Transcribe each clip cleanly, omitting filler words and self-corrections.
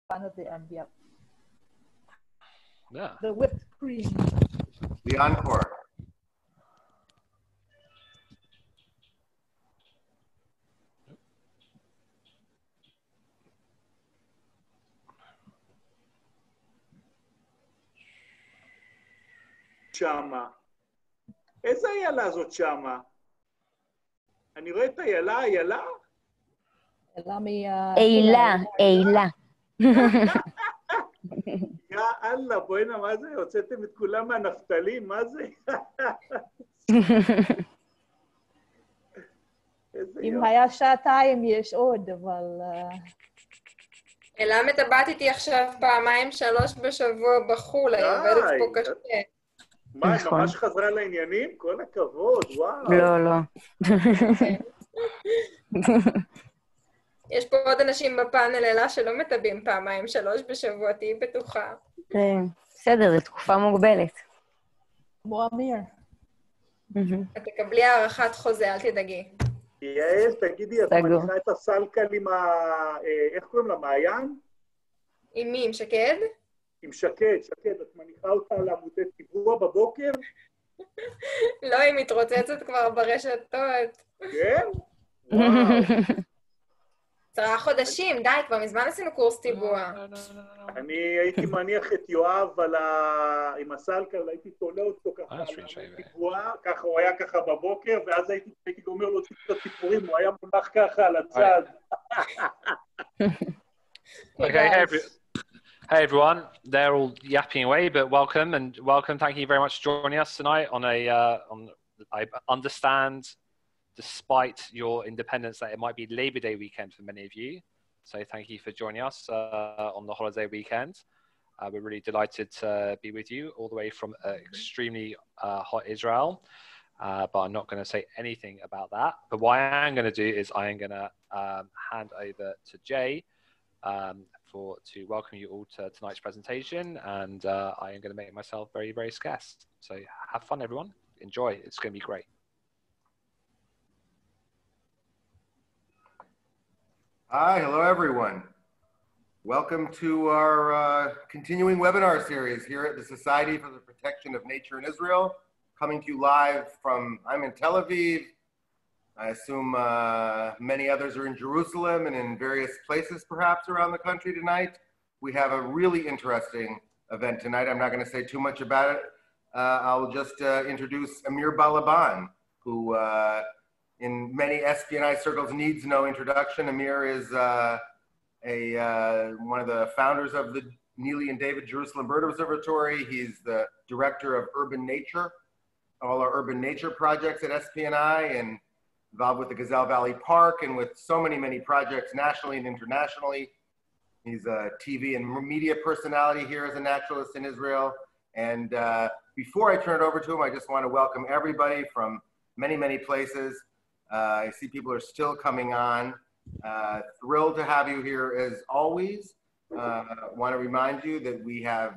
front of the end, yep. Yeah. The whipped cream. The encore. שמה. איזה איילה זאת שמה? אני רואה את איילה, איילה? איילה, איילה. יא אללה, בואינה, מה זה? הוצאתם את כולם מהנפתלים, מה זה? אם היה שעתיים יש עוד, אבל... אלה מטבעת איתי עכשיו פעמיים 3 בשבוע בחול, אני עובדת פה קשה. מה, היא ממש חזרה לעניינים? כל הכבוד, וואו. לא, לא. יש פה עוד אנשים בפאנל אלה שלא מטבעים פעמיים 3 בשבוע, תהי בטוחה. כן, בסדר, זו תקופה מוגבלת. כמו אמיר. את תקבלי הערכת חוזה, אל תדאגי. יעל, תגידי, את מניחה את הסלקל עם ה... איך קוראים לה? מעיין? עם מי? עם שקד? עם שקד, שקד. את מניחה אותה על עמודי טיבוע בבוקר? לא, היא מתרוצצת כבר ברשתות. כן? וואו. 10 חודשים, די, כבר מזמן עשינו קורס טיבוע. אני הייתי מניח את יואב עם הסלקל, הייתי תולה אותו ככה על טיבוע, ככה הוא היה ככה בבוקר, ואז הייתי גומר לו את הטיפורים, הוא היה מונח ככה על הצד. Okay, hey everyone, they're all yapping away, but welcome and welcome. Thank you very much for joining us tonight on I understand, despite your independence, that it might be Labor Day weekend for many of you. So thank you for joining us on the holiday weekend. We're really delighted to be with you all the way from extremely hot Israel. But I'm not going to say anything about that. But what I am going to do is I am going to hand over to Jay to welcome you all to tonight's presentation. And I am going to make myself very, very scarce. So have fun, everyone. Enjoy. It's going to be great. Hi, hello everyone. Welcome to our continuing webinar series here at the Society for the Protection of Nature in Israel, coming to you live from, I'm in Tel Aviv. I assume many others are in Jerusalem and in various places perhaps around the country tonight. We have a really interesting event tonight. I'm not going to say too much about it. I'll just introduce Amir Balaban, who in many espionage circles needs no introduction. Amir is one of the founders of the Neely and David Jerusalem Bird Observatory. He's the director of urban nature, all our urban nature projects at SPNI, and involved with the Gazelle Valley Park and with so many, many projects nationally and internationally. He's a TV and media personality here as a naturalist in Israel. And before I turn it over to him, I just want to welcome everybody from many, many places. I see people are still coming on. Thrilled to have you here as always. Want to remind you that we have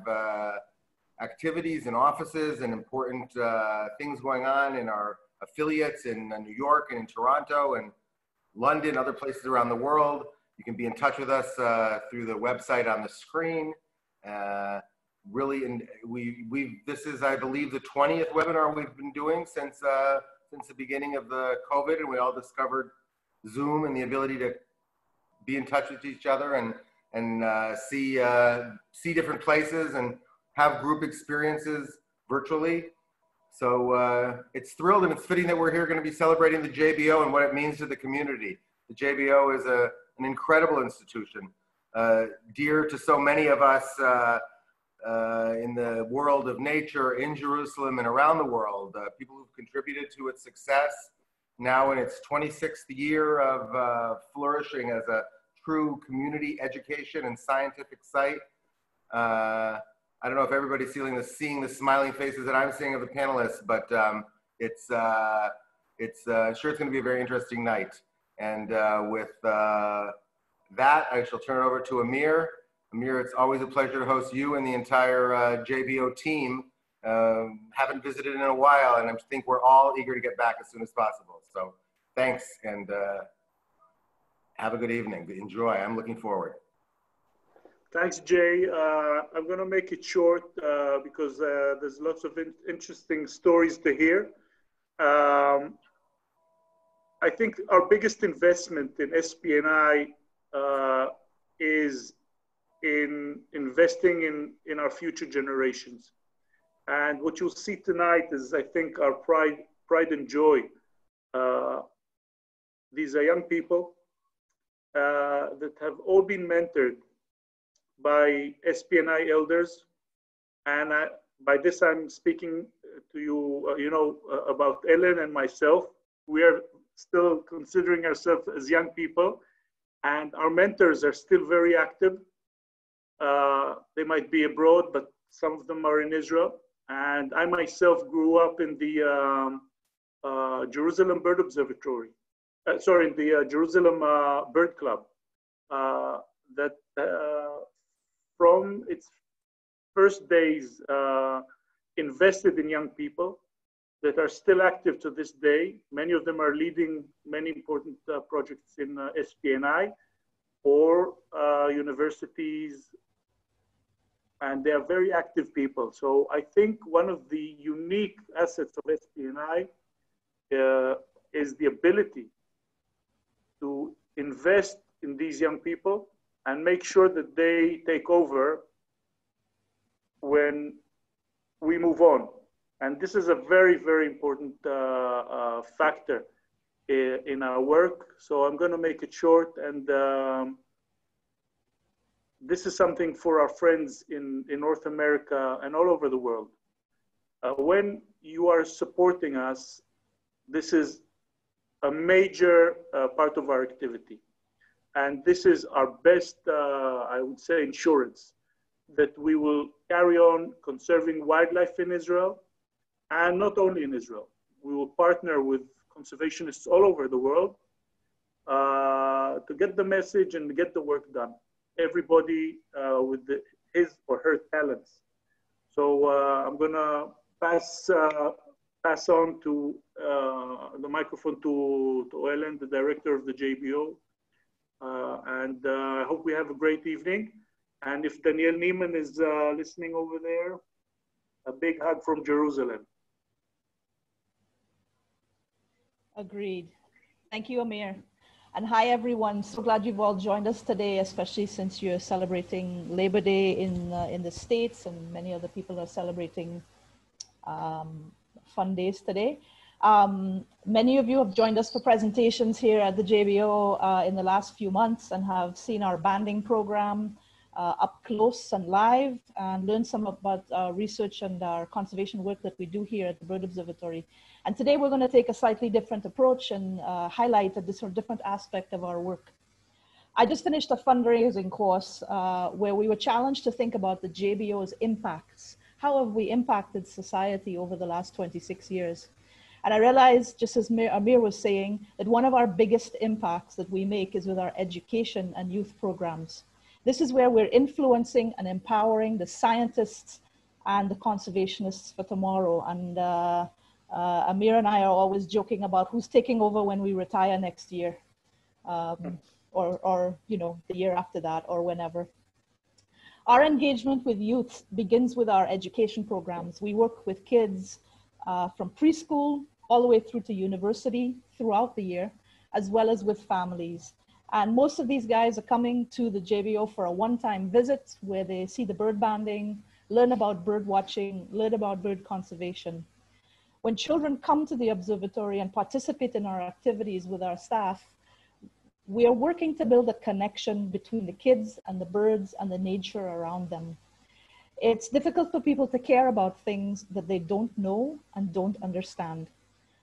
activities and offices and important things going on in our affiliates in New York and in Toronto and London, other places around the world. You can be in touch with us through the website on the screen. Really, and this is, I believe, the 20th webinar we've been doing since the beginning of the COVID, and we all discovered Zoom and the ability to be in touch with each other and see different places and have group experiences virtually. So it's thrilled and it's fitting that we're here going to be celebrating the JBO and what it means to the community. The JBO is an incredible institution, dear to so many of us in the world of nature in Jerusalem and around the world, people who've contributed to its success, now in its 26th year of flourishing as a true community education and scientific site. I don't know if everybody's seeing the smiling faces that I'm seeing of the panelists, but it's sure it's going to be a very interesting night. And with that, I shall turn it over to Amir. Amir, it's always a pleasure to host you and the entire JBO team. Haven't visited in a while, and I think we're all eager to get back as soon as possible. So thanks, and have a good evening. Enjoy. I'm looking forward. Thanks, Jay. I'm going to make it short because there's lots of interesting stories to hear. I think our biggest investment in SPNI is in investing in our future generations. And what you'll see tonight is, I think, our pride and joy. These are young people that have all been mentored by SPNI elders. And by this, I'm speaking to you, about Alen and myself. We are still considering ourselves as young people, and our mentors are still very active. They might be abroad, but some of them are in Israel. And I myself grew up in the Jerusalem Bird Observatory. In the Jerusalem Bird Club. That from its first days invested in young people that are still active to this day. Many of them are leading many important projects in SPNI or universities, and they are very active people. So I think one of the unique assets of SPNI is the ability to invest in these young people and make sure that they take over when we move on. And this is a very, very important factor in our work. So I'm going to make it short. And this is something for our friends in North America and all over the world. When you are supporting us, this is a major part of our activity. And this is our best, I would say, insurance that we will carry on conserving wildlife in Israel, and not only in Israel. We will partner with conservationists all over the world to get the message and get the work done. Everybody with his or her talents. So I'm going to pass on to the microphone to Alen, the director of the JBO. And I hope we have a great evening. And if Daniel Neiman is listening over there, a big hug from Jerusalem. Agreed. Thank you, Amir. And hi, everyone. So glad you've all joined us today, especially since you're celebrating Labor Day in the States, and many other people are celebrating fun days today. Many of you have joined us for presentations here at the JBO in the last few months and have seen our banding program up close and live, and learned some about research and our conservation work that we do here at the Bird Observatory. And today we're going to take a slightly different approach and highlight a different aspect of our work. I just finished a fundraising course where we were challenged to think about the JBO's impacts. How have we impacted society over the last 26 years? And I realized, just as Amir was saying, that one of our biggest impacts that we make is with our education and youth programs. This is where we're influencing and empowering the scientists and the conservationists for tomorrow. And Amir and I are always joking about who's taking over when we retire next year, or the year after that, or whenever. Our engagement with youth begins with our education programs. We work with kids from preschool all the way through to university throughout the year, as well as with families. And most of these guys are coming to the JBO for a one-time visit where they see the bird banding, learn about bird watching, learn about bird conservation. When children come to the observatory and participate in our activities with our staff, we are working to build a connection between the kids and the birds and the nature around them. It's difficult for people to care about things that they don't know and don't understand.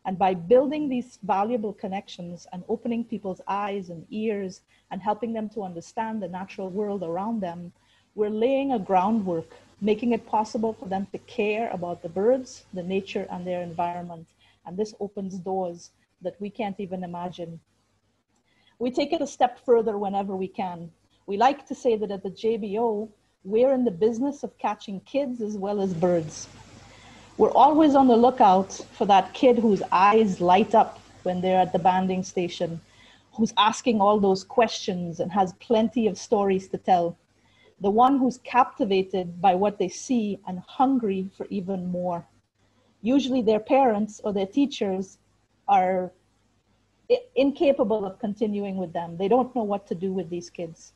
And by building these valuable connections and opening people's eyes and ears and helping them to understand the natural world around them, we're laying a groundwork, making it possible for them to care about the birds, the nature, and their environment. And this opens doors that we can't even imagine. We take it a step further whenever we can. We like to say that at the JBO, we're in the business of catching kids as well as birds. We're always on the lookout for that kid whose eyes light up when they're at the banding station, who's asking all those questions and has plenty of stories to tell. the one who's captivated by what they see and hungry for even more. Usually their parents or their teachers are incapable of continuing with them. They don't know what to do with these kids.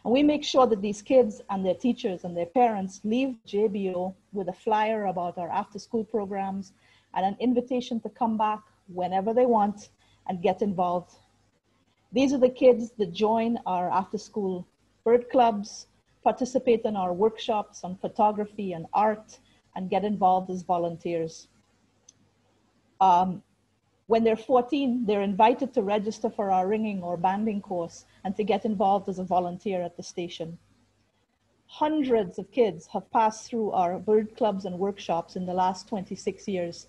And we make sure that these kids and their teachers and their parents leave JBO with a flyer about our after-school programs and an invitation to come back whenever they want and get involved. These are the kids that join our after-school bird clubs, participate in our workshops on photography and art, and get involved as volunteers. When they're 14, they're invited to register for our ringing or banding course and to get involved as a volunteer at the station. Hundreds of kids have passed through our bird clubs and workshops in the last 26 years,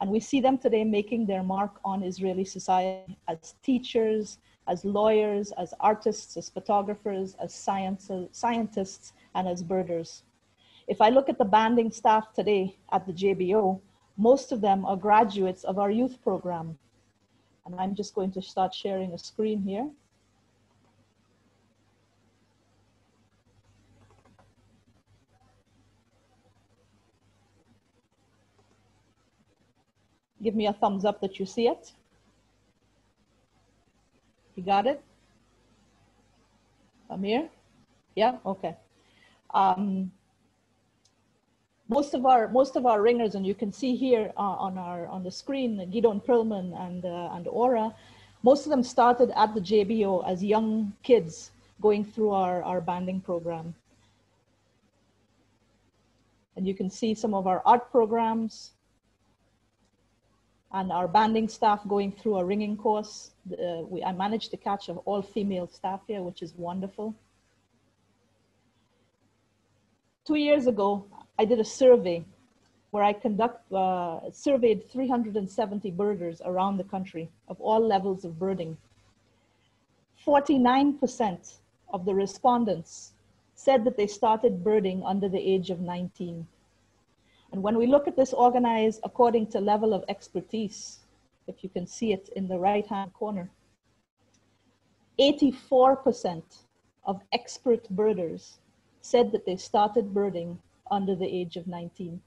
and we see them today making their mark on Israeli society as teachers, as lawyers, as artists, as photographers, as scientists, and as birders. If I look at the banding staff today at the JBO, most of them are graduates of our youth program. And I'm just going to start sharing a screen here. Give me a thumbs up that you see it. You got it? Amir? Yeah, okay. Most of our ringers, and you can see here on the screen, Gidon Perlman and Aura, most of them started at the JBO as young kids going through our banding program. And you can see some of our art programs and our banding staff going through a ringing course. I managed to catch an all-female staff here, which is wonderful. 2 years ago, I did a survey where I surveyed 370 birders around the country of all levels of birding. 49% of the respondents said that they started birding under the age of 19. And when we look at this organized according to level of expertise, if you can see it in the right-hand corner, 84% of expert birders said that they started birding under the age of 19.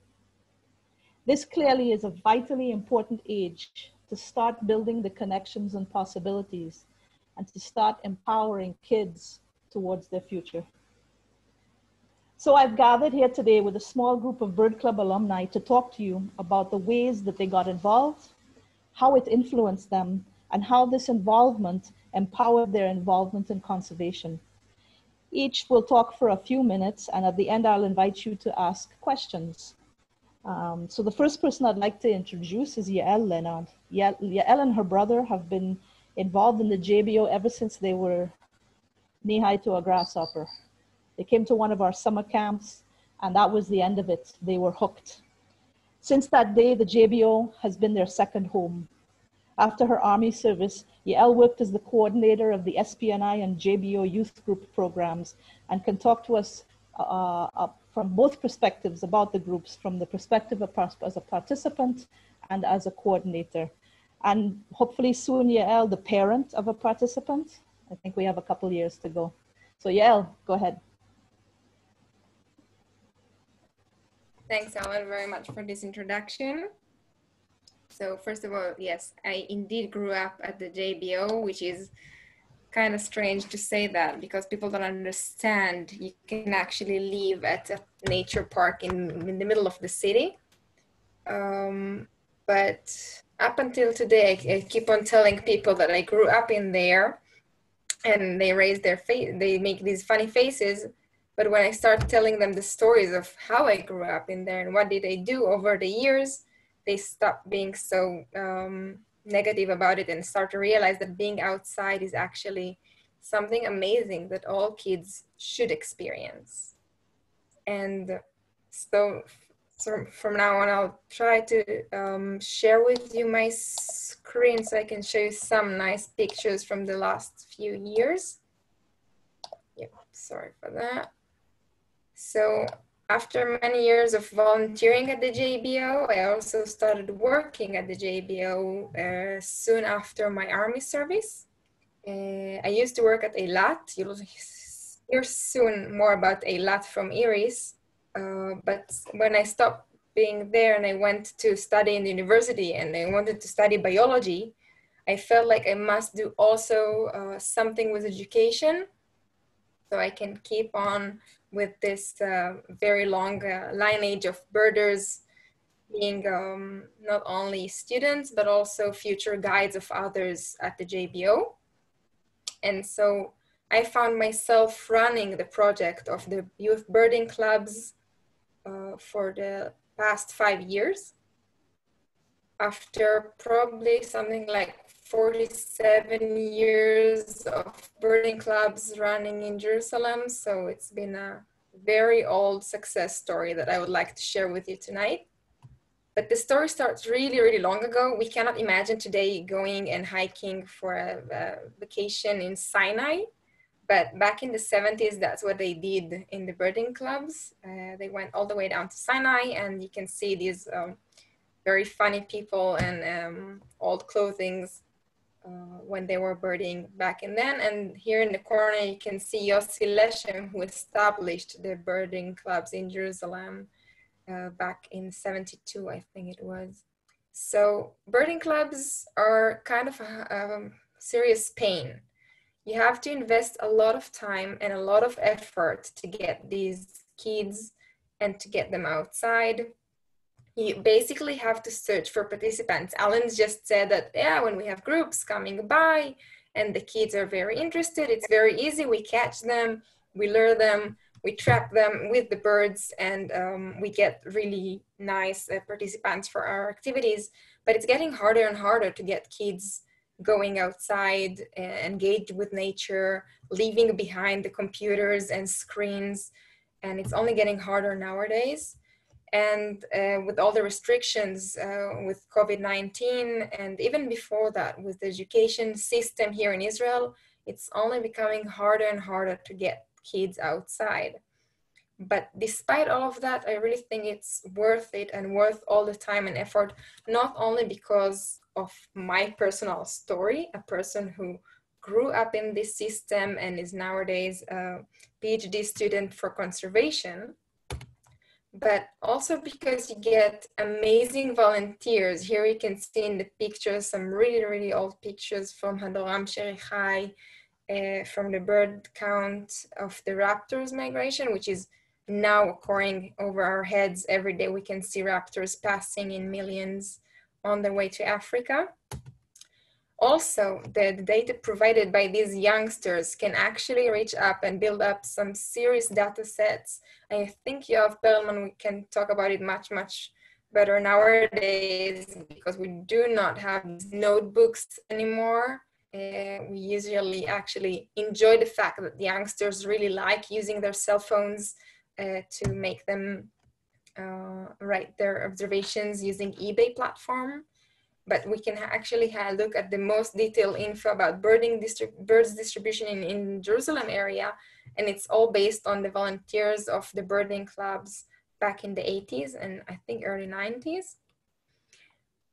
This clearly is a vitally important age to start building the connections and possibilities and to start empowering kids towards their future. So I've gathered here today with a small group of Bird Club alumni to talk to you about the ways that they got involved, how it influenced them, and how this involvement empowered their involvement in conservation. Each will talk for a few minutes, and at the end, I'll invite you to ask questions. So the first person I'd like to introduce is Yael Leonard. Yael and her brother have been involved in the JBO ever since they were knee-high to a grasshopper. They came to one of our summer camps, and that was the end of it. They were hooked. Since that day, the JBO has been their second home. After her Army service, Yael worked as the coordinator of the SPNI and JBO youth group programs and can talk to us from both perspectives about the groups, from the perspective of as a participant and as a coordinator. And hopefully soon, Yael, the parent of a participant. I think we have a couple years to go. So Yael, go ahead. Thanks, Alen, very much for this introduction. So first of all, yes, I indeed grew up at the JBO, which is kind of strange to say that because people don't understand you can actually live at a nature park in the middle of the city. But up until today, I keep on telling people that I grew up in there, and they raise their face, they make these funny faces. But when I start telling them the stories of how I grew up in there and what did I do over the years, they stop being so negative about it and start to realize that being outside is actually something amazing that all kids should experience. And so from now on, I'll try to share with you my screen so I can show you some nice pictures from the last few years. Yep, sorry for that. So after many years of volunteering at the JBO, I also started working at the JBO soon after my Army service. I used to work at Eilat, hear soon more about Eilat from Iris, but when I stopped being there and I went to study in the university and I wanted to study biology, I felt like I must do also something with education so I can keep on with this very long lineage of birders, being not only students, but also future guides of others at the JBO. And so I found myself running the project of the youth birding clubs for the past 5 years. After probably something like 47 years of birding clubs running in Jerusalem. So it's been a very old success story that I would like to share with you tonight. But the story starts really, really long ago. We cannot imagine today going and hiking for a vacation in Sinai. But back in the 70s, that's what they did in the birding clubs. They went all the way down to Sinai, and you can see these very funny people and old clothings when they were birding back in then. And here in the corner, you can see Yossi Leshem, who established the birding clubs in Jerusalem back in 72, I think it was. So birding clubs are kind of a serious pain. You have to invest a lot of time and a lot of effort to get these kids and to get them outside. You basically have to search for participants. Alan just said that, yeah, when we have groups coming by and the kids are very interested, it's very easy. We catch them, we lure them, we trap them with the birds, and we get really nice participants for our activities. But it's getting harder and harder to get kids going outside, engaged with nature, leaving behind the computers and screens. And it's only getting harder nowadays. And with all the restrictions with COVID-19, and even before that with the education system here in Israel, it's only becoming harder and harder to get kids outside. But despite all of that, I really think it's worth it and worth all the time and effort, not only because of my personal story, a person who grew up in this system and is nowadays a PhD student for conservation, but also because you get amazing volunteers. Here you can see in the pictures some really, really old pictures from Hadoram Sherichai, from the bird count of the raptors migration, which is now occurring over our heads. Every day we can see raptors passing in millions on their way to Africa. Also, the data provided by these youngsters can actually reach up and build up some serious data sets. I think Yoav Perlman, we can talk about it much, much better nowadays because we do not have notebooks anymore. We usually actually enjoy the fact that the youngsters really like using their cell phones to make them write their observations using eBay platform. But we can actually look at the most detailed info about birds distribution in Jerusalem area, and it's all based on the volunteers of the birding clubs back in the 80s and I think early 90s.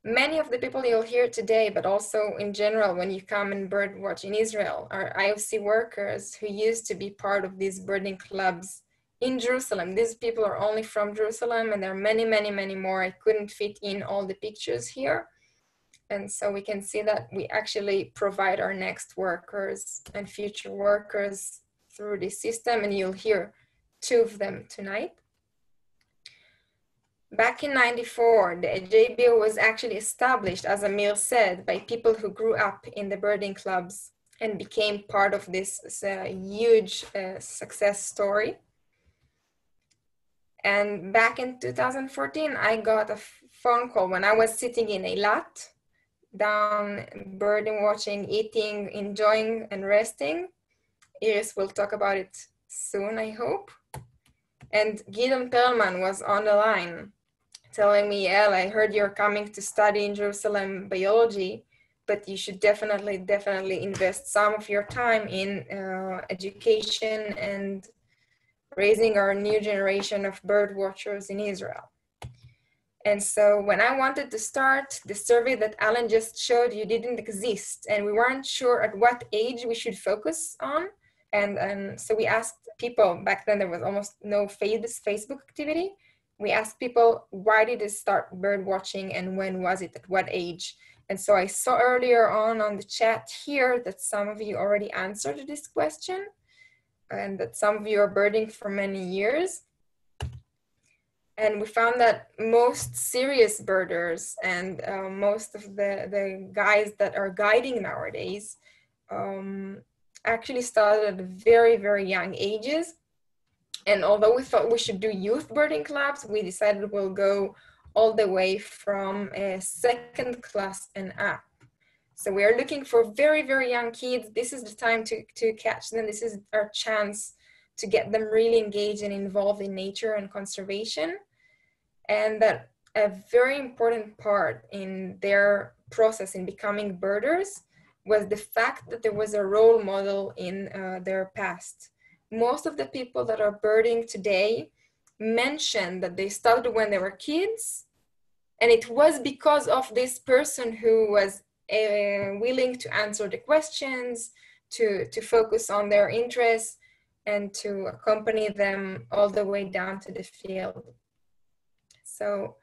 Many of the people you'll hear today, but also in general when you come and bird watch in Israel, are IOC workers who used to be part of these birding clubs in Jerusalem. These people are only from Jerusalem, and there are many, many, many more. I couldn't fit in all the pictures here. And so we can see that we actually provide our next workers and future workers through this system, and you'll hear two of them tonight. Back in '94, the JBO was actually established, as Amir said, by people who grew up in the birding clubs and became part of this huge success story. And back in 2014, I got a phone call when I was sitting in Eilat, down birding watching, eating, enjoying, and resting. Iris will talk about it soon, I hope. And Gideon Perlman was on the line telling me, El, I heard you're coming to study in Jerusalem biology, but you should definitely invest some of your time in education and raising our new generation of bird watchers in Israel. And so when I wanted to start, the survey that Alan just showed you didn't exist, and we weren't sure at what age we should focus on. And so we asked people, back then there was almost no Facebook activity. We asked people, why did they start bird watching and when was it, at what age? And so I saw earlier on the chat here that some of you already answered this question and that some of you are birding for many years. And we found that most serious birders and most of the guys that are guiding nowadays actually started at very, very young ages. And although we thought we should do youth birding clubs, we decided we'll go all the way from second class and up. So we are looking for very, very young kids. This is the time to catch them. This is our chance to get them really engaged and involved in nature and conservation. And that a very important part in their process in becoming birders was the fact that there was a role model in their past. Most of the people that are birding today mentioned that they started when they were kids, and it was because of this person who was willing to answer the questions, to focus on their interests, and to accompany them all the way down to the field. So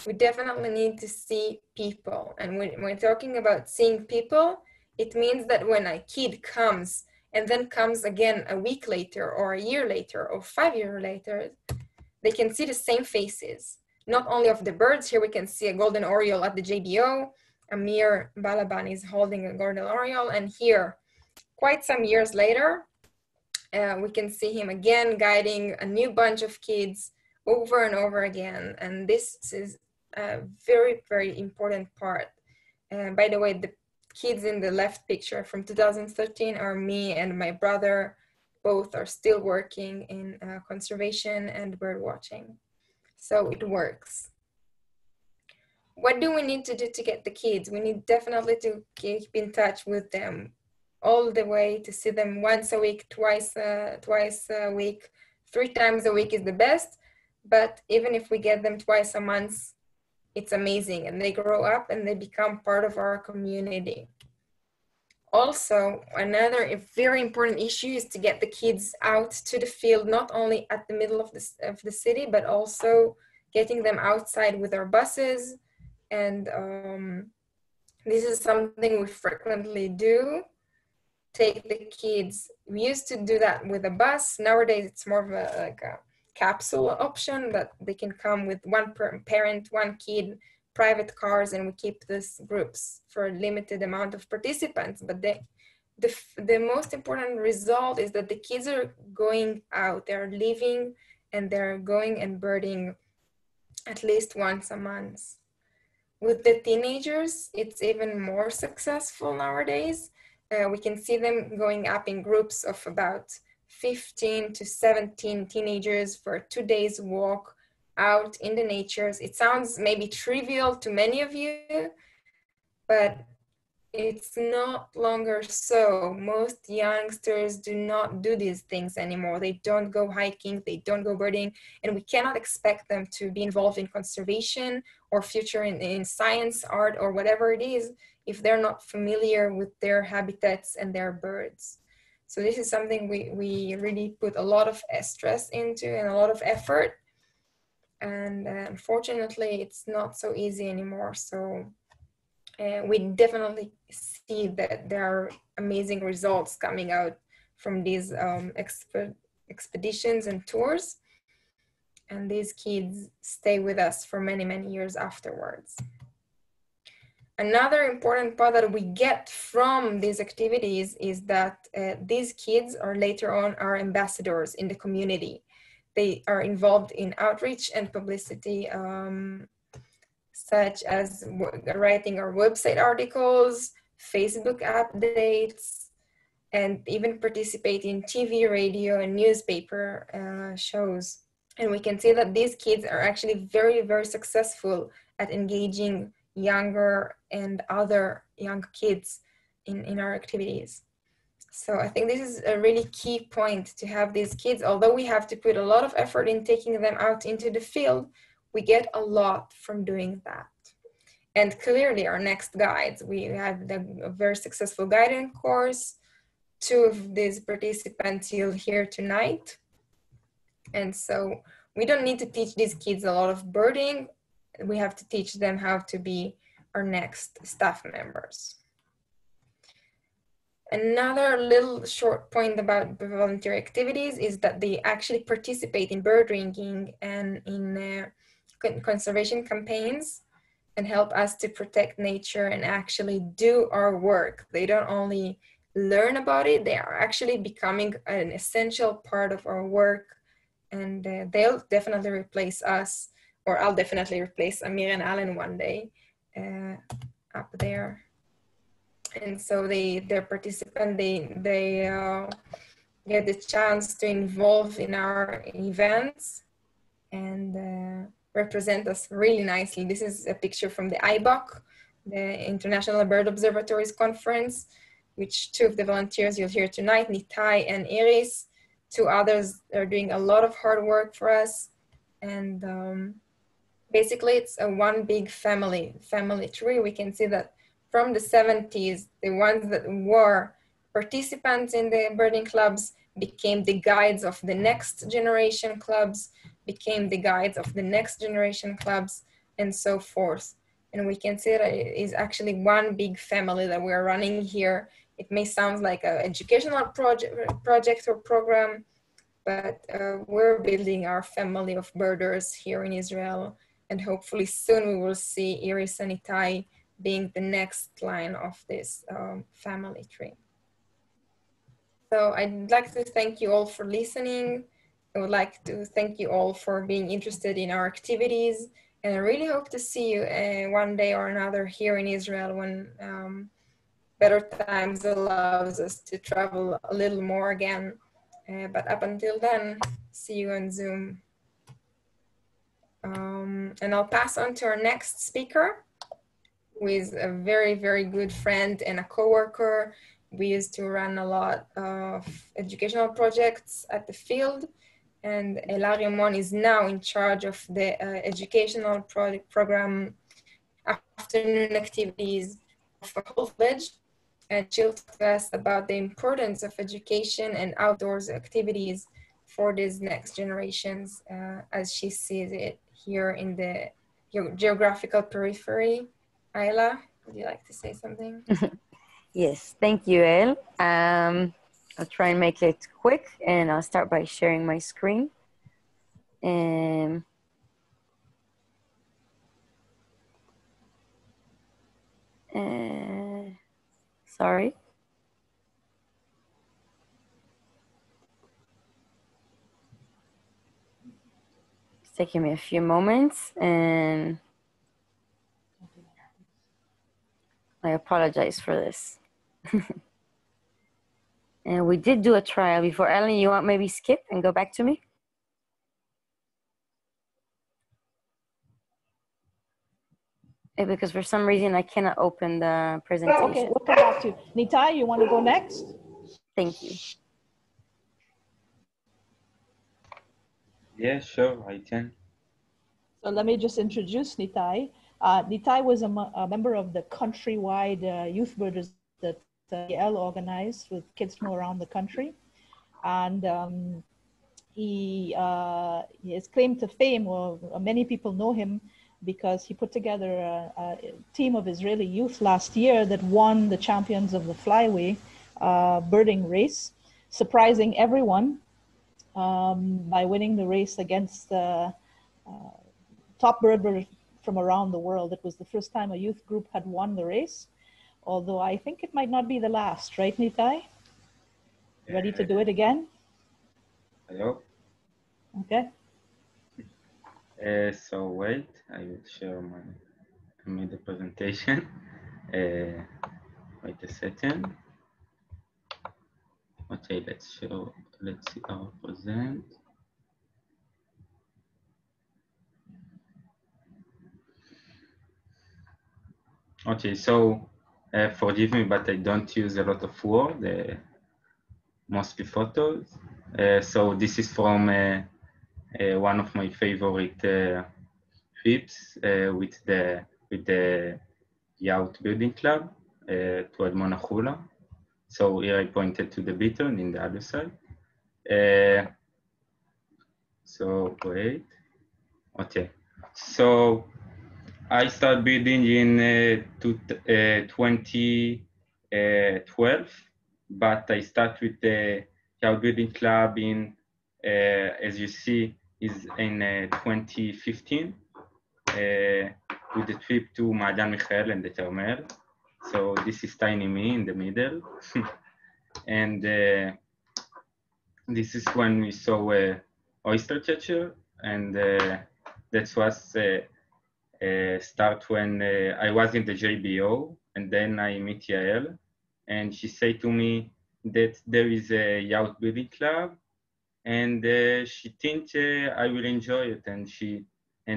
we definitely need to see people. And when we're talking about seeing people, it means that when a kid comes and then comes again a week later or a year later or 5 years later, they can see the same faces. Not only of the birds, here we can see a golden oriole at the JBO, Amir Balaban is holding a golden oriole, and here, quite some years later, we can see him again guiding a new bunch of kids over and over again. And this is a very, very important part. By the way, the kids in the left picture from 2013 are me and my brother. Both are still working in conservation and bird watching. So it works. What do we need to do to get the kids? We need definitely to keep in touch with them all the way, to see them once a week, twice a week, 3 times a week is the best. But even if we get them twice a month, it's amazing, and they grow up and they become part of our community. Also, another very important issue is to get the kids out to the field, not only at the middle of the city, but also getting them outside with our buses. And this is something we frequently do. Take the kids. We used to do that with a bus. Nowadays, it's more of a capsule option that they can come with one parent, one kid, private cars, and we keep these groups for a limited amount of participants. But the most important result is that the kids are going out, they're leaving, and they're going and birding at least once a month. With the teenagers, it's even more successful nowadays. We can see them going up in groups of about 15 to 17 teenagers for a 2 days walk out in the natures. It sounds maybe trivial to many of you, but it's not longer so. Most youngsters do not do these things anymore. They don't go hiking, they don't go birding, and we cannot expect them to be involved in conservation or future in science, art, or whatever it is, if they're not familiar with their habitats and their birds. So this is something we really put a lot of stress into and a lot of effort. And unfortunately, it's not so easy anymore. So we definitely see that there are amazing results coming out from these expeditions and tours. And these kids stay with us for many, many years afterwards. Another important part that we get from these activities is that these kids are later on our ambassadors in the community. They are involved in outreach and publicity, such as writing our website articles, Facebook updates, and even participate in TV, radio, and newspaper shows. And we can see that these kids are actually very, very successful at engaging younger and other young kids in our activities. So I think this is a really key point to have these kids. Although we have to put a lot of effort in taking them out into the field, we get a lot from doing that. And clearly our next guides, we have a very successful guiding course two of these participants you'll hear tonight. And so we don't need to teach these kids a lot of birding. We have to teach them how to be our next staff members. Another little short point about voluntary activities is that they actually participate in bird ringing and in conservation campaigns and help us to protect nature and actually do our work. They don't only learn about it, they are actually becoming an essential part of our work, and they'll definitely replace us, or I'll definitely replace Amir and Alen one day up there. And so their participant, they get the chance to involve in our events and represent us really nicely. This is a picture from the IBOC, the International Bird Observatories Conference, which two of the volunteers you'll hear tonight, Nitai and Iris. Two others are doing a lot of hard work for us. And basically it's a one big family tree. We can see that from the 70s, the ones that were participants in the birding clubs became the guides of the next generation clubs, became the guides of the next generation clubs, and so forth. And we can see that it is actually one big family that we're running here. It may sound like an educational project or program, but we're building our family of birders here in Israel. And hopefully soon we will see Iris and Itai being the next line of this family tree. So I'd like to thank you all for listening. I would like to thank you all for being interested in our activities. And I really hope to see you one day or another here in Israel when better times allows us to travel a little more again. But up until then, see you on Zoom. And I'll pass on to our next speaker, who is a very, very good friend and a coworker. We used to run a lot of educational projects at the field, and Ela Rimon is now in charge of the educational program, afternoon activities of a whole village, and she'll talk to us about the importance of education and outdoors activities for these next generations as she sees it here in the geographical periphery. Ayla, would you like to say something? Yes, thank you, El. I'll try and make it quick, and I'll start by sharing my screen. Sorry. It's taking me a few moments, and I apologize for this. And we did do a trial before. Ellen, you want maybe skip and go back to me? Because for some reason I cannot open the presentation. Okay, we'll come back to you. Nitai, you want to go next? Thank you. Yeah, sure, I can. So let me just introduce Nitai. Nitai was a member of the countrywide youth birders that EL organized with kids from around the country. And his claim to fame, or many people know him because he put together a team of Israeli youth last year that won the Champions of the Flyway birding race, surprising everyone by winning the race against top birders from around the world. It was the first time a youth group had won the race, although I think it might not be the last, right, Nitai? Ready to do it again? Hello? Okay. So wait, I will share the presentation. Wait a second. Okay, let's see our present. Okay, so forgive me, but I don't use a lot of words, mostly photos. So this is from one of my favorite trips with the Youth Building Club to Almona Hula. So here I pointed to the beacon in the other side. So wait, okay. So I started building in 2012, but I started with the Cloud Building Club in, as you see, is in 2015 with the trip to Maadan Michael and the Carmel. So this is tiny me in the middle. And this is when we saw oyster catcher, and that was start when I was in the JBO, and then I met Yael, and she said to me that there is a yacht building club, and she thinks I will enjoy it, and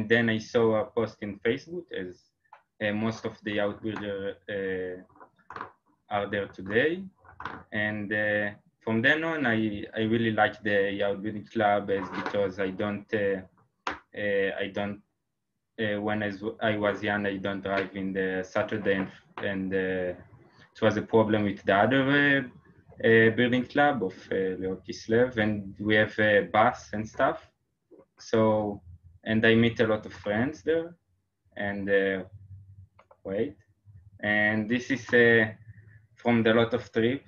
then I saw a post in Facebook, as most of the yacht builders are there today, and from then on I really like the yacht building club, because I don't when I was young, I don't drive in the Saturday, and it was a problem with the other building club of Leo Kislev, and we have a bus and stuff. So, and I meet a lot of friends there, and wait, and this is from the lot of trip.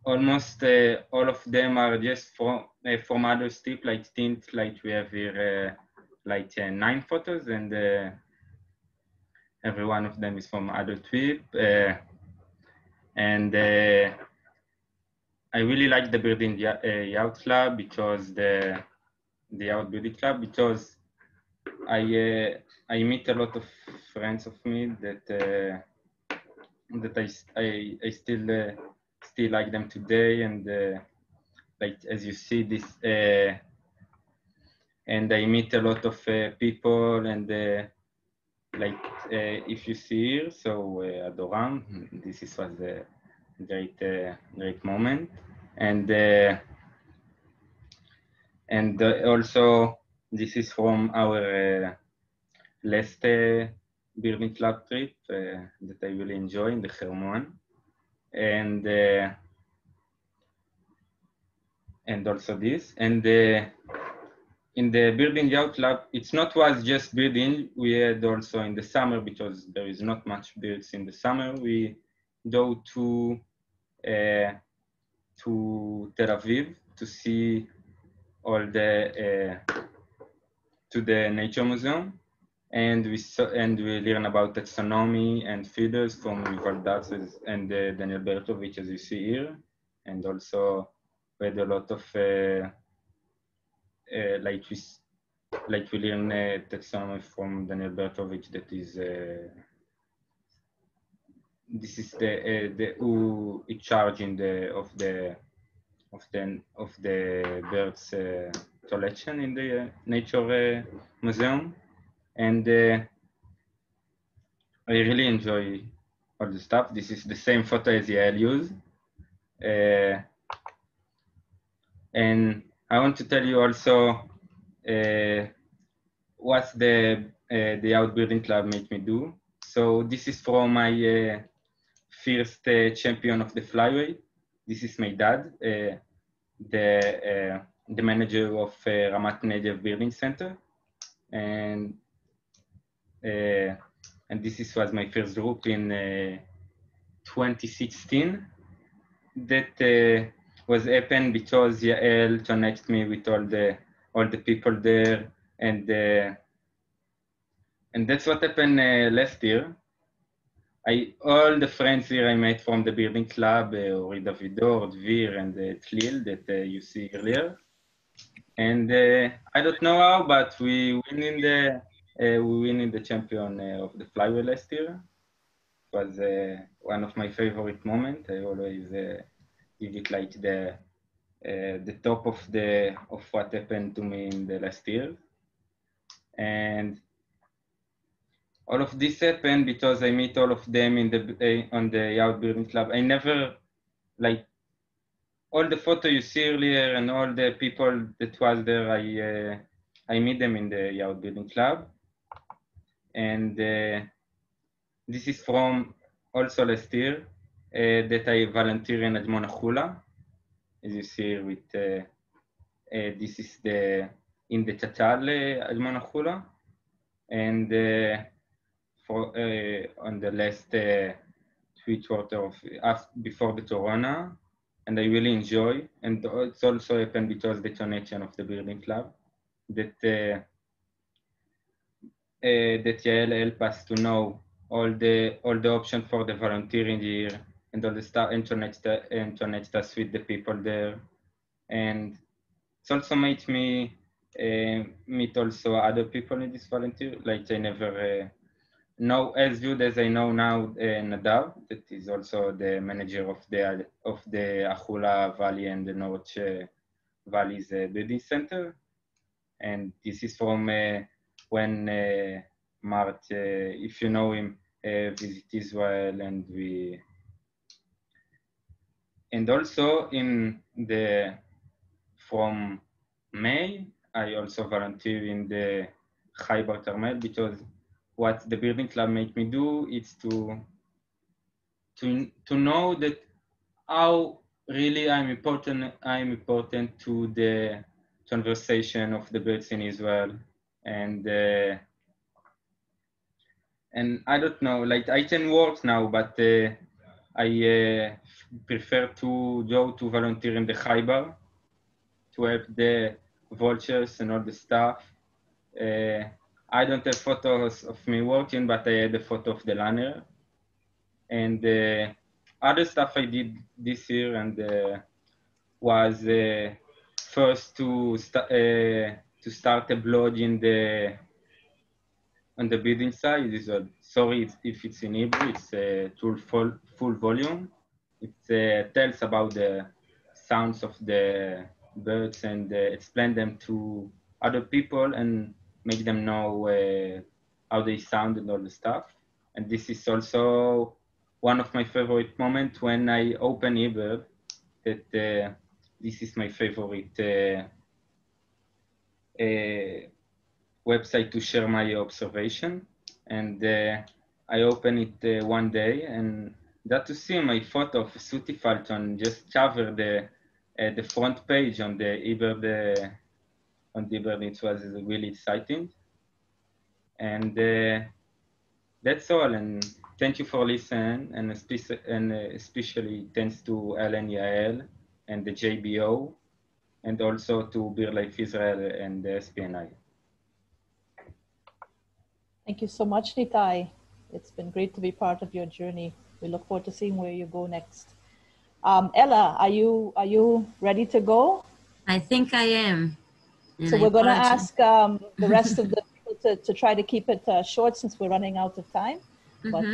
Almost all of them are just from other trip, like things like we have here, like 9 photos, and every one of them is from other trip. And I really like the building yacht club, because the yacht building club, because I meet a lot of friends of me that I still like them today, and like as you see this, and I meet a lot of people, and like if you see here, so Adoram, this was a great moment, and also this is from our last building club trip that I really enjoy in the Hermon, and also this, and in the building yacht club, it's not was just building. We had also in the summer, because there is not much builds in the summer, we go to Tel Aviv to see all the to the nature museum, and we learn about taxonomy and feeders from Yuval Dazes and Daniel Bertovich, as you see here, and also we had a lot of like we learn taxonomy from Daniel Bertovich. That is this is the who in charge of the birds collection in the nature museum, and I really enjoy all the stuff. This is the same photo as Yael used, and I want to tell you also what the Yacht Building Club made me do. So this is from my first champion of the flyweight. This is my dad, the manager of Ramat Negev Building Center, and this was my first group in 2016. That was happened because Yael connected me with all the people there, and that's what happened last year. All the friends here I met from the building club, Ori Davidor, Dvir, and Tlil that you see earlier. And I don't know how, but we win in the champion of the flyweight last year. It was one of my favorite moments. I always give it like the top of what happened to me in the last year. And all of this happened because I meet all of them on the Yacht Building Club. I never, like, all the photo you see earlier and all the people that was there, I meet them in the Yacht Building Club. And this is from also last year. that I volunteer in Admona Chula, as you see here with, this is in the Chatal Admona Chula, and on the last Sweetwater before the Corona, and I really enjoy, and it's also happened because the donation of the building club, that that Yael helped us to know all the options for the volunteering here, and all the stuff, and connect us with the people there, and it's also made me meet also other people in this volunteer. Like I never know as good as I know now Nadav, that is also the manager of the Achula Valley and the North Valley's building center, and this is from when Mart, if you know him, visit Israel, and also from May, I also volunteer in the Khaybar Carmel, because what the building club made me do is to know that how really I'm important to the conversation of the birds in Israel, and I don't know, like I can work now, but I prefer to go to volunteer in the Khaybar to help the vultures and all the stuff. I don't have photos of me working, but I had a photo of the liner. And other stuff I did this year and was first to start a blog on the building side. Sorry if it's in Hebrew, it's full volume. It tells about the sounds of the birds and explain them to other people and make them know how they sound and all the stuff. And this is also one of my favorite moments when I open eBird, that this is my favorite website to share my observation. And I open it one day, and that to see my photo of a sooty falcon just cover the front page on the eBird, it was really exciting. And that's all, and thank you for listening, and especially thanks to Alen, Yael, and the JBO, and also to BirdLife Israel and the SPNI. Thank you so much, Nitai. It's been great to be part of your journey. We look forward to seeing where you go next. Ella, are you ready to go? I think I am. And so we're going to ask the rest of the people to try to keep it short, since we're running out of time. But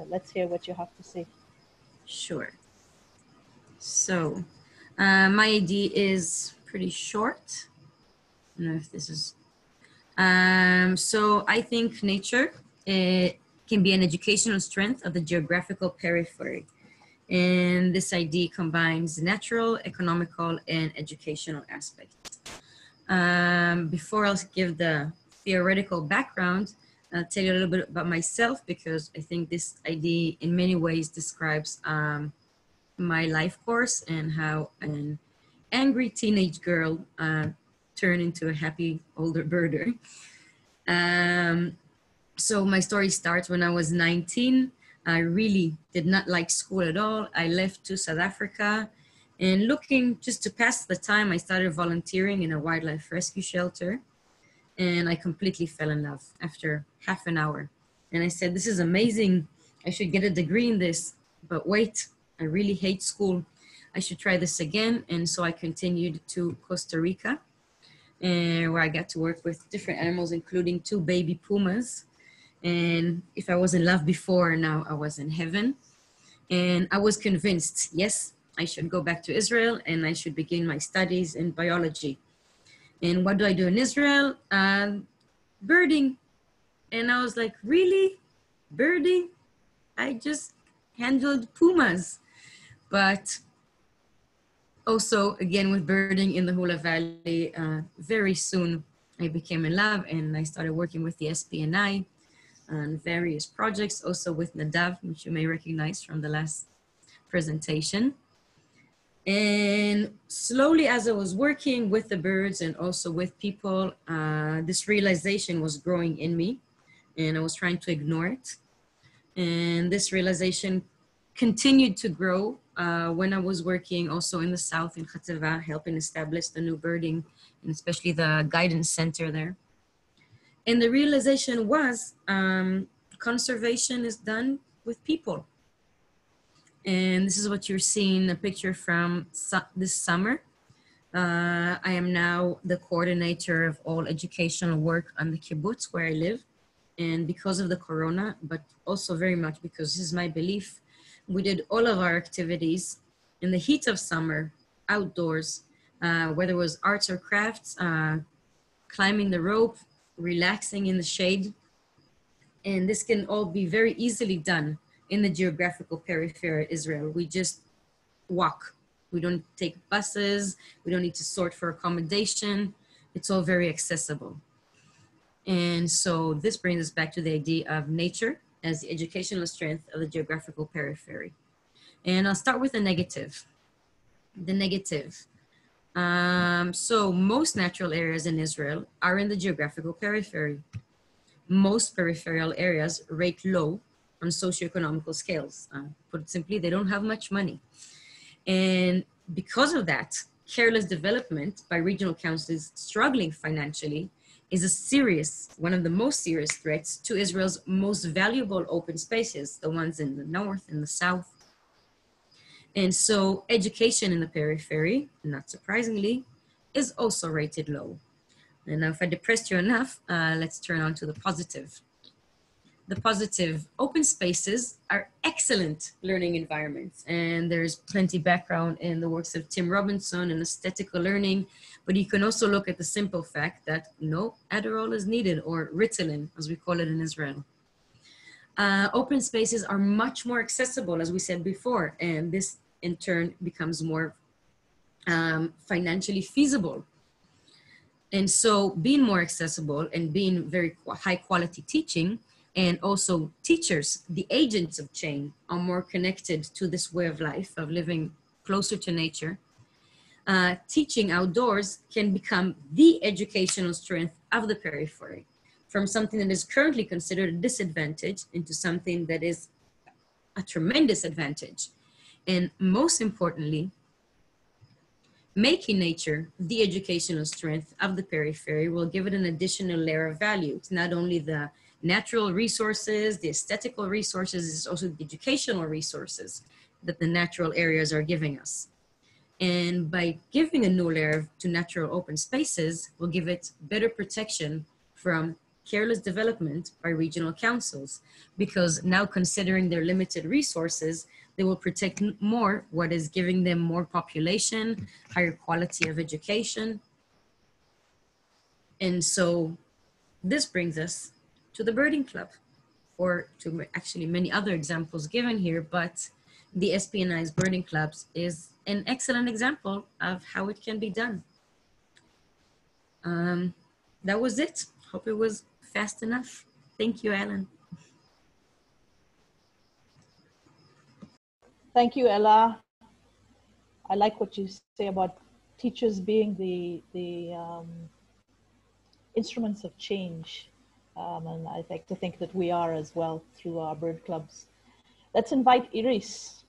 let's hear what you have to say. Sure. So my idea is pretty short. I don't know if this is... so I think nature can be an educational strength of the geographical periphery. And this idea combines natural, economical, and educational aspects. Before I'll give the theoretical background, I'll tell you a little bit about myself, because I think this idea in many ways describes my life course and how an angry teenage girl turned into a happy older birder. So my story starts when I was 19. I really did not like school at all. I left to South Africa, and looking just to pass the time, I started volunteering in a wildlife rescue shelter, and I completely fell in love after half an hour. And I said, this is amazing. I should get a degree in this, but wait, I really hate school. I should try this again. And so I continued to Costa Rica, where I got to work with different animals, including 2 baby pumas. And if I was in love before, now I was in heaven. And I was convinced, yes, I should go back to Israel and I should begin my studies in biology. And what do I do in Israel? Birding. And I was like, really? Birding? I just handled pumas. But also, again, with birding in the Hula Valley, very soon I became in love and I started working with the SPNI. on various projects, also with Nadav, which you may recognize from the last presentation. And slowly, as I was working with the birds and also with people, this realization was growing in me, and I was trying to ignore it. And this realization continued to grow when I was working also in the south in Khateva, helping establish the new birding, and especially the guidance center there. And the realization was conservation is done with people. And this is what you're seeing, a picture from this summer. I am now the coordinator of all educational work on the kibbutz where I live. And because of the corona, but also very much because this is my belief, we did all of our activities in the heat of summer, outdoors, whether it was arts or crafts, climbing the rope, relaxing in the shade. And this can all be very easily done in the geographical periphery of Israel. We just walk. We don't take buses. We don't need to sort for accommodation. It's all very accessible. And so this brings us back to the idea of nature as the educational strength of the geographical periphery. And I'll start with the negative. The negative. So most natural areas in Israel are in the geographical periphery. Most peripheral areas rate low on socioeconomical scales. Put it simply, they don't have much money. And because of that, careless development by regional councils struggling financially is one of the most serious threats to Israel's most valuable open spaces, the ones in the north and the south. And so education in the periphery, not surprisingly, is also rated low. And now if I depressed you enough, let's turn on to the positive. The positive, open spaces are excellent learning environments. And there's plenty background in the works of Tim Robinson and aesthetical learning, but you can also look at the simple fact that no Adderall is needed, or Ritalin, as we call it in Israel. Open spaces are much more accessible, as we said before, and this in turn becomes more financially feasible. And so being more accessible and being very high quality teaching, and also teachers, the agents of change, are more connected to this way of life, of living closer to nature. Teaching outdoors can become the educational strength of the periphery, from something that is currently considered a disadvantage into something that is a tremendous advantage. And most importantly, making nature the educational strength of the periphery will give it an additional layer of value. It's not only the natural resources, the aesthetical resources, it's also the educational resources that the natural areas are giving us. And by giving a new layer to natural open spaces, we'll give it better protection from careless development by regional councils, because now considering their limited resources, they will protect more what is giving them more population, higher quality of education. And so this brings us to the birding club, or to actually many other examples given here, but the SPNI's birding clubs is an excellent example of how it can be done. That was it. Hope it was fast enough. Thank you, Alen. Thank you, Ella. I like what you say about teachers being the instruments of change. And I like to think that we are as well through our bird clubs. Let's invite Iris.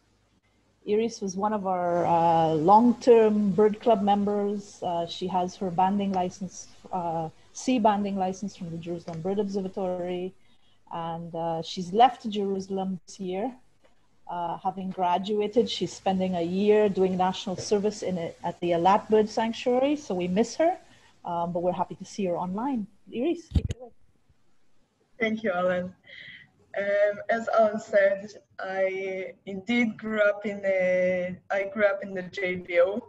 Iris was one of our long-term bird club members. She has her banding license, C banding license from the Jerusalem Bird Observatory. And she's left Jerusalem this year. Having graduated, she's spending a year doing national service at the Alat Bird Sanctuary. So we miss her, but we're happy to see her online. Iris, take it away. Thank you, Alen. As Alen said, I indeed grew up in the JBO.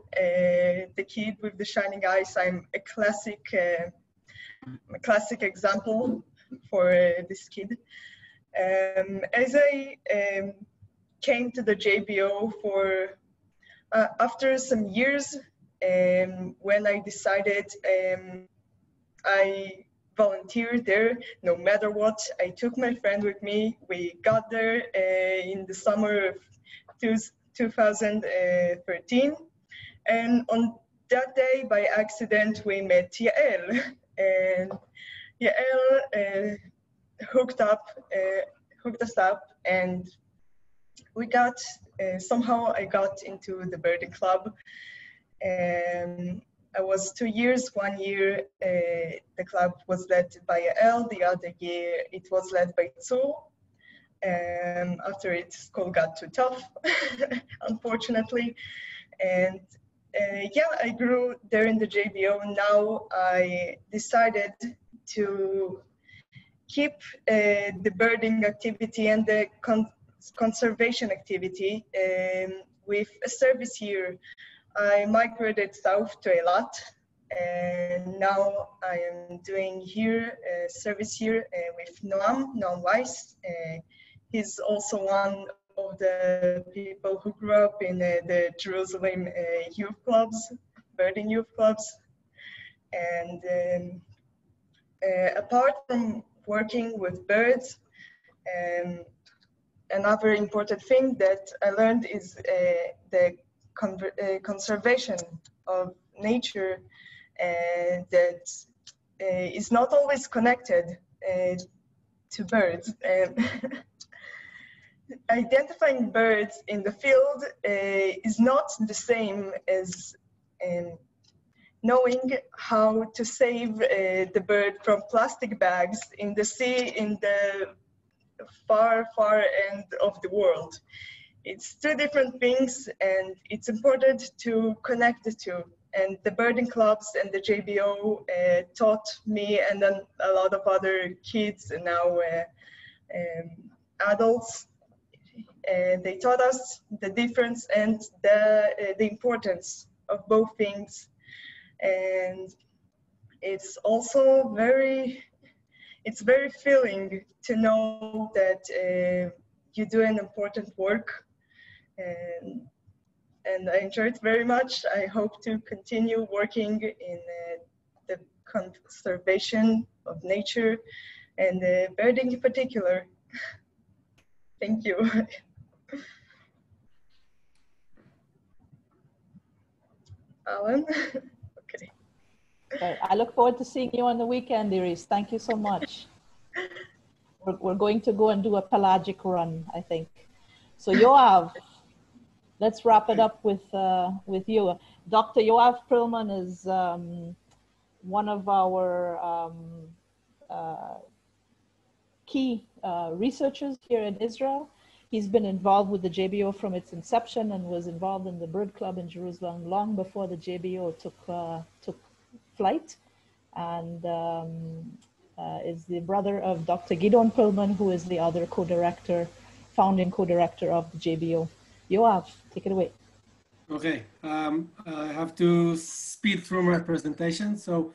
The kid with the shining eyes. I'm a classic example for this kid. As I came to the JBO after some years, when I decided I volunteer there no matter what. I took my friend with me. We got there in the summer of 2013. And on that day, by accident, we met Yael. And Yael hooked us up, and we got, somehow I got into the birding club. And I was 2 years. 1 year, the club was led by Yael. The other year, it was led by Tzur. After it, school got too tough, unfortunately. And yeah, I grew there in the JBO. Now I decided to keep the birding activity and the conservation activity with a service year. I migrated south to Eilat, and now I am doing here a service year with Noam Weiss. He's also one of the people who grew up in the Jerusalem youth clubs, birding youth clubs. And apart from working with birds, another important thing that I learned is the conservation of nature that is not always connected to birds. Identifying birds in the field is not the same as knowing how to save the bird from plastic bags in the sea in the far, far end of the world. It's two different things, and it's important to connect the two. And the birding clubs and the JBO taught me and then a lot of other kids and now adults. They taught us the difference and the importance of both things. And it's also very filling to know that you do an important work, and I enjoy it very much. I hope to continue working in the conservation of nature and birding in particular. Thank you. Alan? Okay. I look forward to seeing you on the weekend, Iris. Thank you so much. We're going to go and do a pelagic run, I think. So Yoav, let's wrap it up with you. Dr. Yoav Perlman is one of our key researchers here in Israel. He's been involved with the JBO from its inception and was involved in the Bird Club in Jerusalem long before the JBO took flight, and is the brother of Dr. Gideon Perlman, who is the other co-director, founding co-director of the JBO. Yoav, take it away. Okay, I have to speed through my presentation. So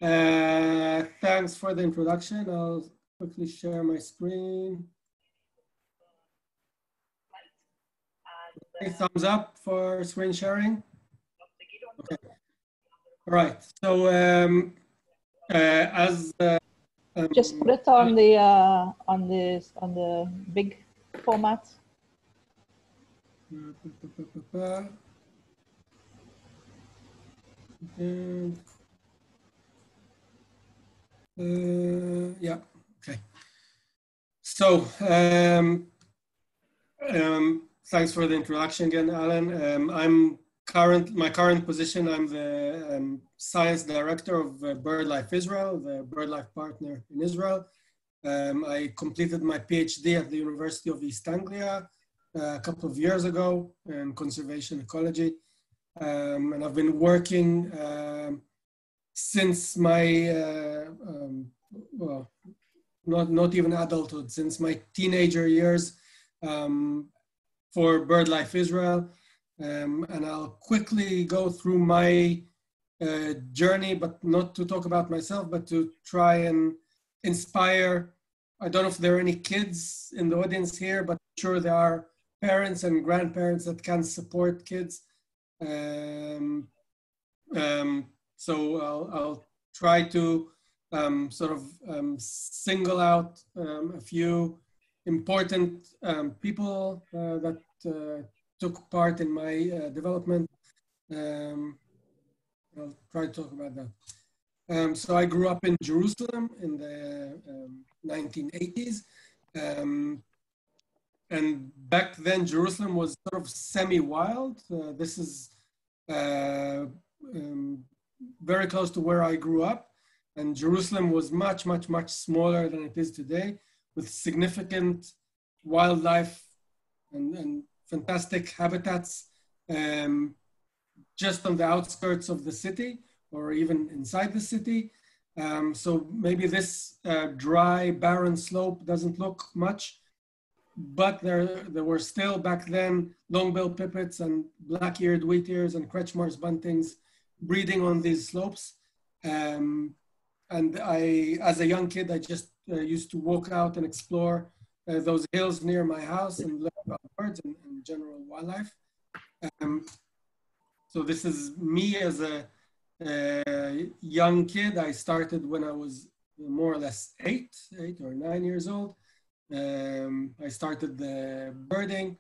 thanks for the introduction. I'll quickly share my screen. Okay, thumbs up for screen sharing. Okay. All right. So as just put it on the big format. And, yeah. Okay. So thanks for the introduction again, Alan. My current position, I'm the science director of BirdLife Israel, the BirdLife partner in Israel. I completed my PhD at the University of East Anglia a couple of years ago in conservation ecology. And I've been working since my, well, not even adulthood, since my teenager years for BirdLife Israel. And I'll quickly go through my journey, but not to talk about myself, but to try and inspire. I don't know if there are any kids in the audience here, but I'm sure there are parents and grandparents that can support kids. So I'll try to single out a few important people that took part in my development. I'll try to talk about that. So I grew up in Jerusalem in the 1980s. And back then, Jerusalem was sort of semi-wild. This is very close to where I grew up. And Jerusalem was much, much, much smaller than it is today, with significant wildlife and fantastic habitats just on the outskirts of the city or even inside the city. So maybe this dry, barren slope doesn't look much, but there were still back then long-billed pipits and black-eared wheatears and Kretschmar's buntings breeding on these slopes. And as a young kid, I just used to walk out and explore those hills near my house and learn about birds and general wildlife. So this is me as a young kid. I started when I was more or less 8 or 9 years old. I started birding.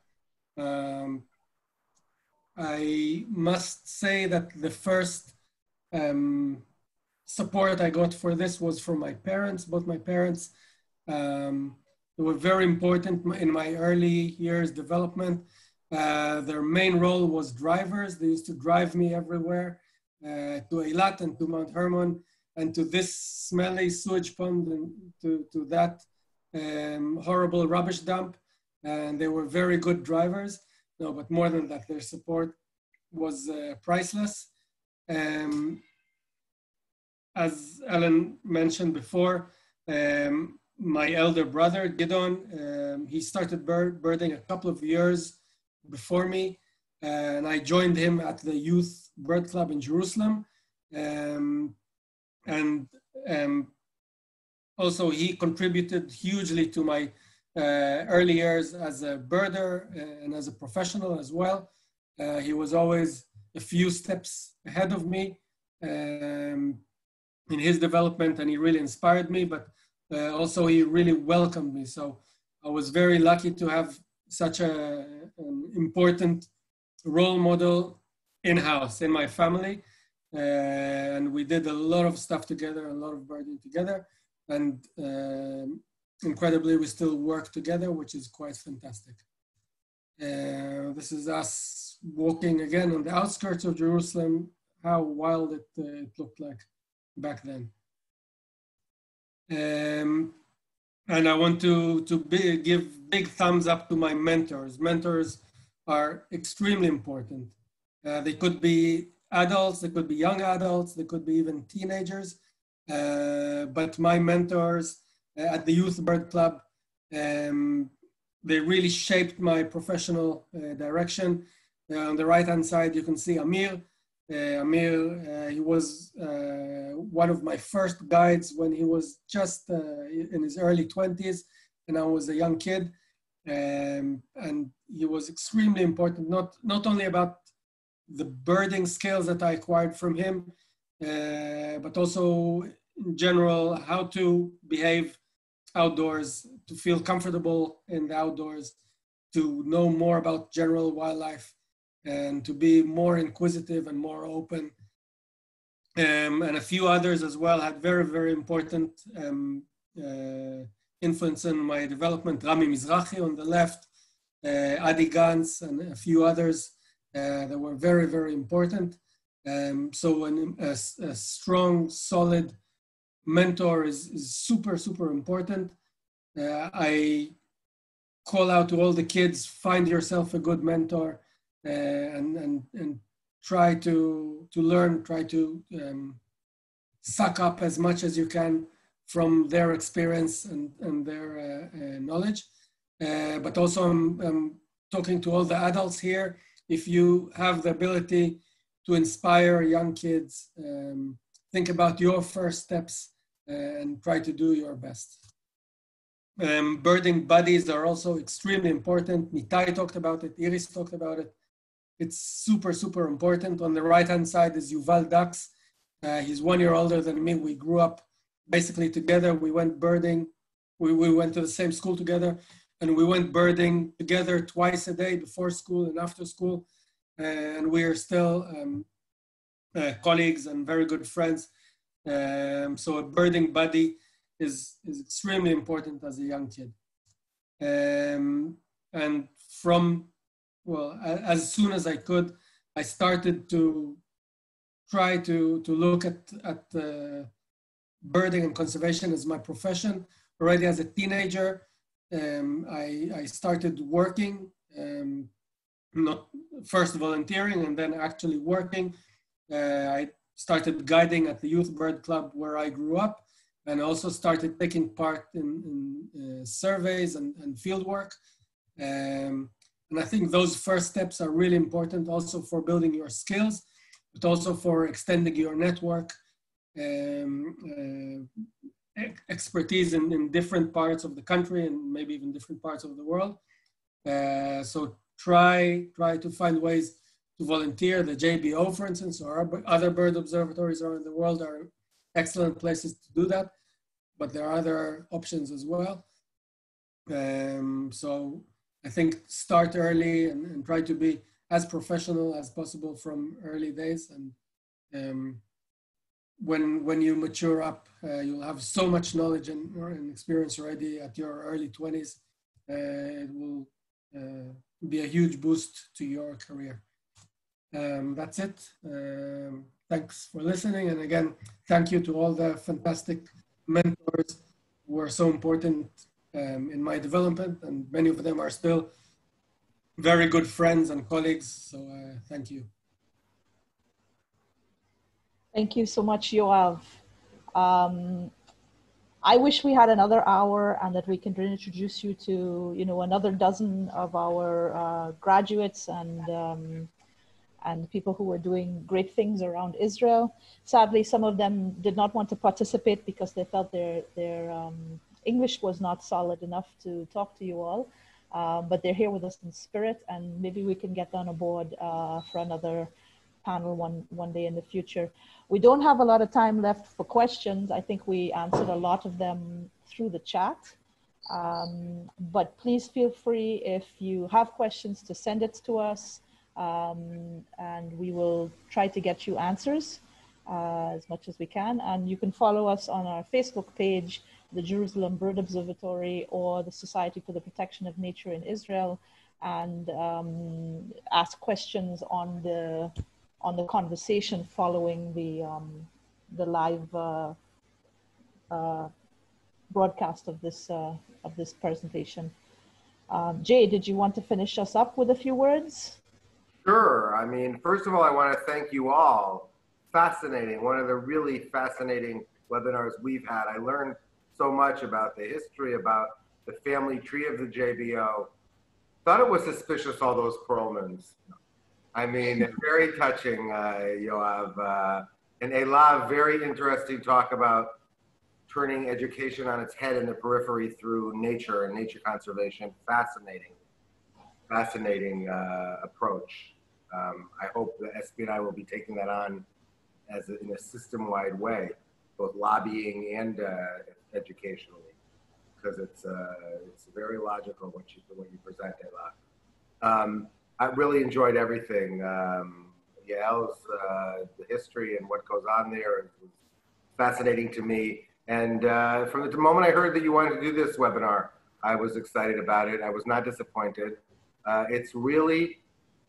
I must say that the first support I got for this was from my parents. Both my parents were very important in my early years development. Their main role was drivers. They used to drive me everywhere, to Eilat and to Mount Hermon and to this smelly sewage pond and to that horrible rubbish dump. And they were very good drivers. No, but more than that, their support was priceless. As Alen mentioned before, my elder brother, Gidon, he started birding a couple of years before me, and I joined him at the Youth Bird Club in Jerusalem. Also he contributed hugely to my early years as a birder and as a professional as well. He was always a few steps ahead of me in his development, and he really inspired me, but also he really welcomed me. So I was very lucky to have such an important role model in-house, in my family. And we did a lot of stuff together, a lot of birding together. And incredibly, we still work together, which is quite fantastic. This is us walking again on the outskirts of Jerusalem, how wild it looked like back then. And I want to give big thumbs up to my mentors. Mentors are extremely important. They could be adults, they could be young adults, they could be even teenagers. But my mentors at the Youth Bird Club, they really shaped my professional direction. On the right-hand side, you can see Amir. Amir, he was one of my first guides when he was just in his early 20s, and I was a young kid. And he was extremely important, not only about the birding skills that I acquired from him, but also in general, how to behave outdoors, to feel comfortable in the outdoors, to know more about general wildlife, and to be more inquisitive and more open. And a few others as well had very, very important influence in my development. Rami Mizrahi on the left, Adi Gans, and a few others that were very, very important. So a strong, solid mentor is super, super important. I call out to all the kids, find yourself a good mentor and try to learn, try to suck up as much as you can from their experience and their knowledge. But also I'm talking to all the adults here. If you have the ability to inspire young kids, think about your first steps and try to do your best. Birding buddies are also extremely important. Nitai talked about it, Iris talked about it. It's super, super important. On the right-hand side is Yuval Dax. He's 1 year older than me. We grew up basically together. We went birding. We went to the same school together, and we went birding together twice a day before school and after school. And we are still colleagues and very good friends. So a birding buddy is extremely important as a young kid. And from, well, as soon as I could, I started to try to look at birding and conservation as my profession. Already as a teenager, I started working, not first volunteering and then actually working. I started guiding at the Youth Bird Club where I grew up, and also started taking part in surveys and field work. And I think those first steps are really important also for building your skills, but also for extending your network, expertise in different parts of the country and maybe even different parts of the world. So try to find ways to volunteer. The JBO, for instance, or other bird observatories around the world are excellent places to do that, but there are other options as well. So I think start early and try to be as professional as possible from early days. And when you mature up, you'll have so much knowledge and experience already at your early 20s. It will be a huge boost to your career. That's it. Thanks for listening. And again, thank you to all the fantastic mentors who are so important in my development. And many of them are still very good friends and colleagues. So thank you. Thank you so much, Yoav. I wish we had another hour and that we can introduce you to, another dozen of our graduates and people who are doing great things around Israel. Sadly, some of them did not want to participate because they felt their English was not solid enough to talk to you all. But they're here with us in spirit, and maybe we can get them aboard for another panel one day in the future. We don't have a lot of time left for questions. I think we answered a lot of them through the chat. But please feel free, if you have questions, to send it to us. And we will try to get you answers as much as we can. And you can follow us on our Facebook page, the Jerusalem Bird Observatory, or the Society for the Protection of Nature in Israel, and ask questions on the conversation following the live broadcast of this presentation. Jay, did you want to finish us up with a few words? Sure. I mean, first of all, I want to thank you all. Fascinating. One of the really fascinating webinars we've had. I learned so much about the history, about the family tree of the JBO. Thought it was suspicious, all those Perlmans. I mean, very touching, Yoav. And Ela, very interesting talk about turning education on its head in the periphery through nature and nature conservation. Fascinating approach. I hope the SPNI will be taking that on in a system-wide way, both lobbying and educationally, because it's very logical what you present, Ela. I really enjoyed everything. Yael's the history and what goes on there was fascinating to me. And from the moment I heard that you wanted to do this webinar, I was excited about it. I was not disappointed. It's really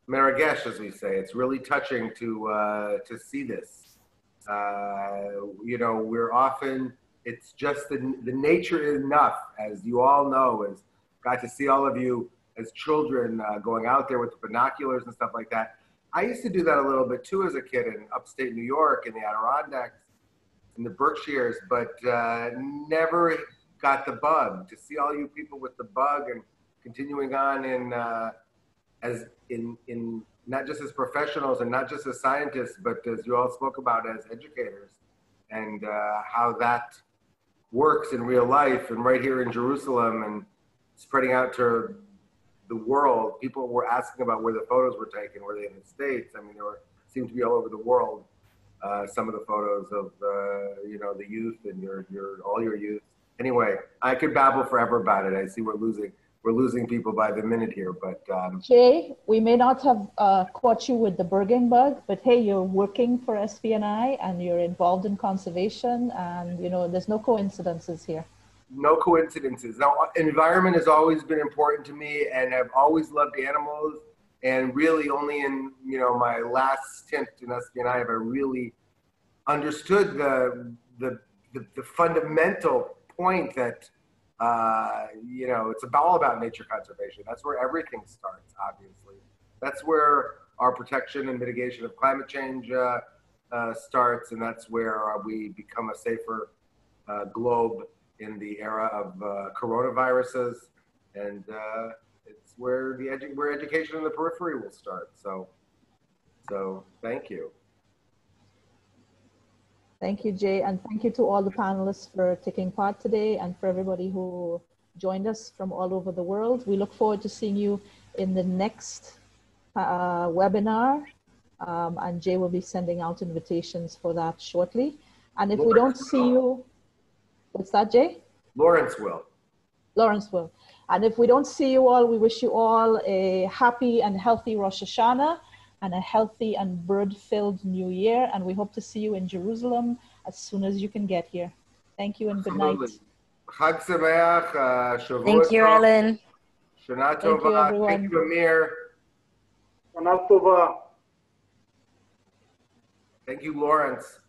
meragesh, as we say. It's really touching to see this. We're often, it's just the nature enough, as you all know, as got to see all of you as children going out there with the binoculars and stuff like that. I used to do that a little bit too as a kid in upstate New York, in the Adirondacks, in the Berkshires, but never got the bug. To see all you people with the bug and continuing on in not just as professionals and not just as scientists, but as you all spoke about, as educators, and how that works in real life and right here in Jerusalem and spreading out to the world. People were asking about where the photos were taken. Were they in the States? I mean, seemed to be all over the world. some of the photos of you know, the youth and all your youth. Anyway, I could babble forever about it. I see we're losing people by the minute here, but Jay, we may not have caught you with the Bergen bug, but hey, you're working for SPNI and you're involved in conservation, and you know, there's no coincidences here. No coincidences. Now, environment has always been important to me, and I've always loved animals. And really, only in, you know, my last stint in SPNI have I really understood the fundamental point that you know, it's all about nature conservation. That's where everything starts. Obviously, that's where our protection and mitigation of climate change starts, and that's where we become a safer globe in the era of coronaviruses, and it's where where education in the periphery will start. So thank you. Thank you, Jay, and thank you to all the panelists for taking part today, and for everybody who joined us from all over the world. We look forward to seeing you in the next webinar, and Jay will be sending out invitations for that shortly. And if we don't see you, what's that, Jay? Lawrence will. Lawrence will. And if we don't see you all, we wish you all a happy and healthy Rosh Hashanah and a healthy and bird-filled New Year. And we hope to see you in Jerusalem as soon as you can get here. Thank you and good night. Chag Sameach, Shavua Thank you, Tov. Ellen. Shana Thank you, Tova. everyone. Thank you, Amir. Shana Tova. Thank you, Lawrence.